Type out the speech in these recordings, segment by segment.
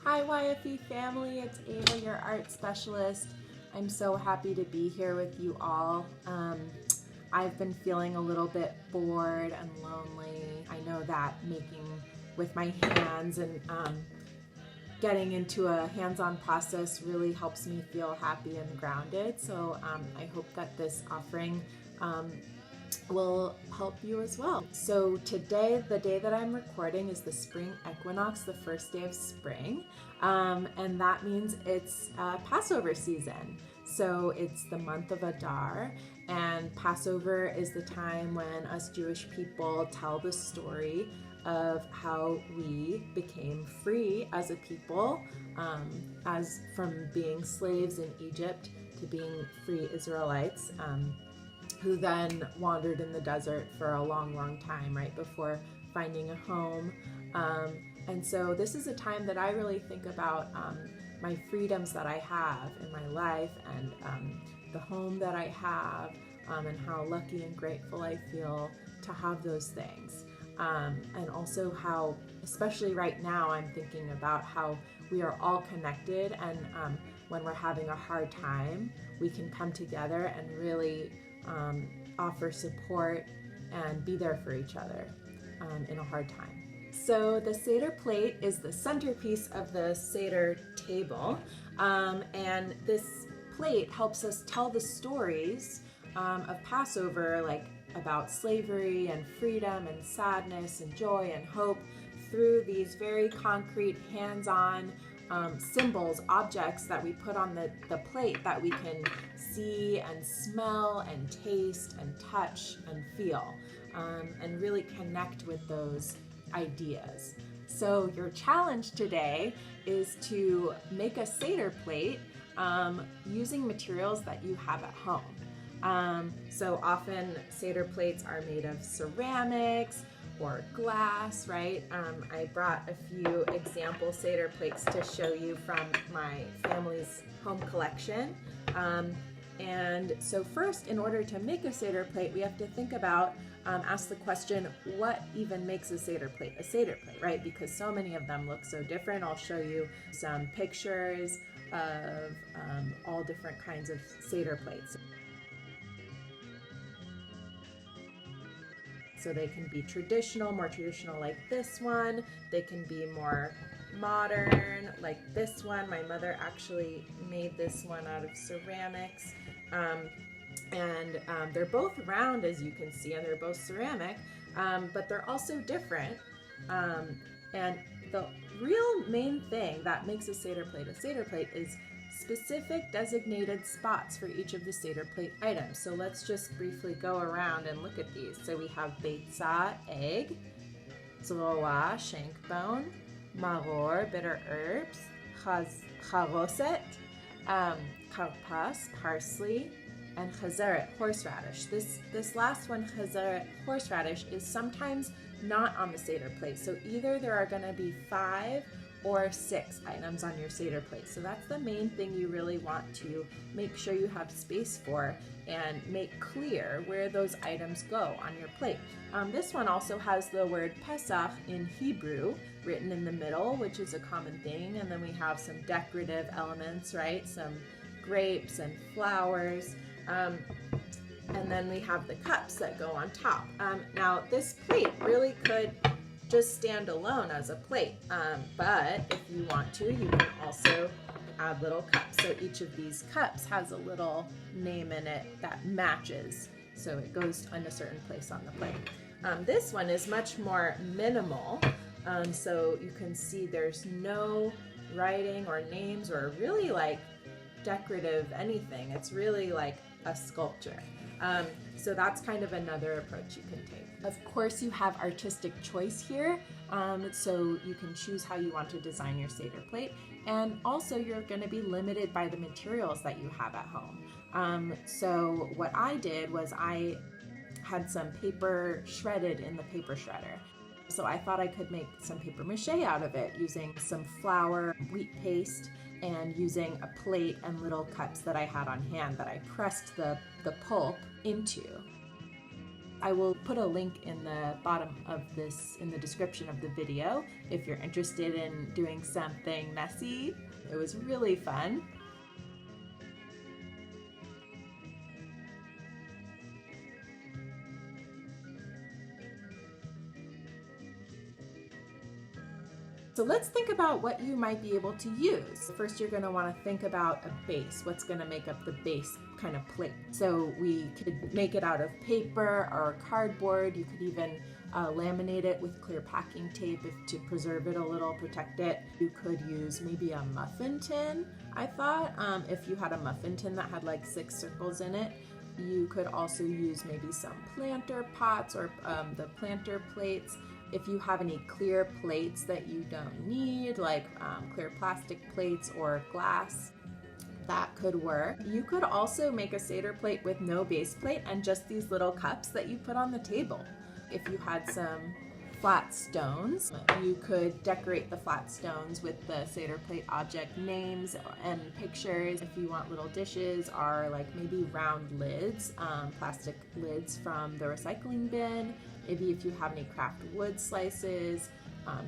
Hi YFE family, it's Ava, your art specialist. I'm so happy to be here with you all. I've been feeling a little bit bored and lonely. I know that making with my hands and getting into a hands-on process really helps me feel happy and grounded. So I hope that this offering will help you as well. So today, the day that I'm recording is the Spring Equinox, the first day of spring, and that means it's Passover season. So it's the month of Adar, and Passover is the time when us Jewish people tell the story of how we became free as a people, as from being slaves in Egypt to being free Israelites, who then wandered in the desert for a long, long time, right before finding a home. And so this is a time that I really think about my freedoms that I have in my life and the home that I have, and how lucky and grateful I feel to have those things. And also how, especially right now, I'm thinking about how we are all connected, and when we're having a hard time, we can come together and really offer support and be there for each other in a hard time. So the Seder plate is the centerpiece of the Seder table, and this plate helps us tell the stories of Passover, like about slavery and freedom and sadness and joy and hope, through these very concrete, hands-on symbols, objects that we put on the plate that we can see and smell and taste and touch and feel, and really connect with those ideas. So your challenge today is to make a Seder plate using materials that you have at home. So often Seder plates are made of ceramics or glass, right? I brought a few example Seder plates to show you from my family's home collection. And so first, in order to make a Seder plate, we have to think about, ask the question, what even makes a Seder plate, right? Because so many of them look so different. I'll show you some pictures of all different kinds of Seder plates. So they can be traditional, more traditional like this one. They can be more modern like this one. My mother actually made this one out of ceramics. And they're both round, as you can see, and they're both ceramic, but they're also different. And the real main thing that makes a Seder plate is specific designated spots for each of the Seder plate items. So let's just briefly go around and look at these. So we have beitza, egg, zroa, shank bone, maror, bitter herbs, charoset, karpas, parsley, and chazeret, horseradish. This last one, chazeret, horseradish, is sometimes not on the Seder plate. So either there are going to be 5 or 6 items on your Seder plate. So that's the main thing you really want to make sure you have space for and make clear where those items go on your plate. This one also has the word Pesach in Hebrew written in the middle, which is a common thing. And then we have some decorative elements, right? Some grapes and flowers. And then we have the cups that go on top. Now this plate really could just stand alone as a plate, but if you want to, you can also add little cups. So each of these cups has a little name in it that matches, so it goes in a certain place on the plate. This one is much more minimal, so you can see there's no writing or names or really like decorative anything. It's really like a sculpture. So that's kind of another approach you can take. Of course, you have artistic choice here, so you can choose how you want to design your Seder plate, and also you're going to be limited by the materials that you have at home. So what I did was I had some paper shredded in the paper shredder. So I thought I could make some paper mache out of it using some flour, wheat paste, and using a plate and little cups that I had on hand that I pressed the pulp into. I will put a link in the bottom of this, in the description of the video, if you're interested in doing something messy. It was really fun. So let's think about what you might be able to use. First, you're going to want to think about a base. What's going to make up the base kind of plate? So we could make it out of paper or cardboard. You could even laminate it with clear packing tape to preserve it a little, protect it. You could use maybe a muffin tin, I thought. If you had a muffin tin that had like 6 circles in it. You could also use maybe some planter pots or the planter plates. If you have any clear plates that you don't need, like clear plastic plates or glass, that could work. You could also make a Seder plate with no base plate and just these little cups that you put on the table. If you had some flat stones, you could decorate the flat stones with the Seder plate object names and pictures. If you want little dishes or like maybe round lids, plastic lids from the recycling bin. Maybe if you have any craft wood slices,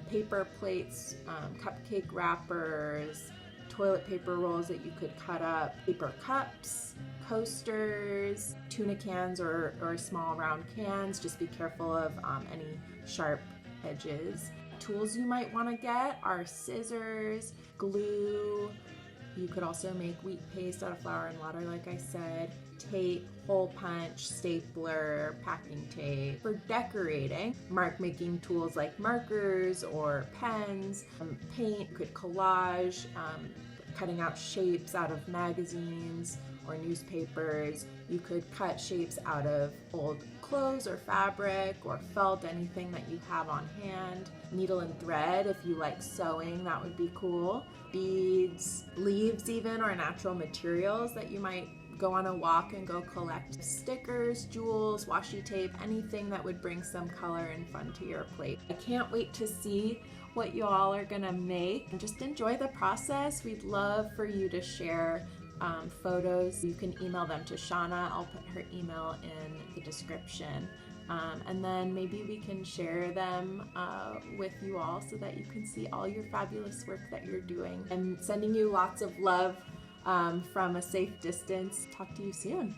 paper plates, cupcake wrappers, toilet paper rolls that you could cut up, paper cups, coasters, tuna cans or small round cans. Just be careful of any sharp edges. Tools you might want to get are scissors, glue. You could also make wheat paste out of flour and water, like I said, tape, hole punch, stapler, packing tape. For decorating, mark making tools like markers or pens, paint, you could collage, cutting out shapes out of magazines or newspapers. You could cut shapes out of old clothes or fabric or felt, anything that you have on hand. Needle and thread, if you like sewing, that would be cool. Beads, leaves even, or natural materials that you might go on a walk and go collect. Stickers, jewels, washi tape, anything that would bring some color and fun to your plate. I can't wait to see what you all are gonna make. And just enjoy the process. We'd love for you to share photos. You can email them to Shanah. I'll put her email in the description. And then maybe we can share them with you all so that you can see all your fabulous work that you're doing. I'm sending you lots of love from a safe distance. Talk to you soon.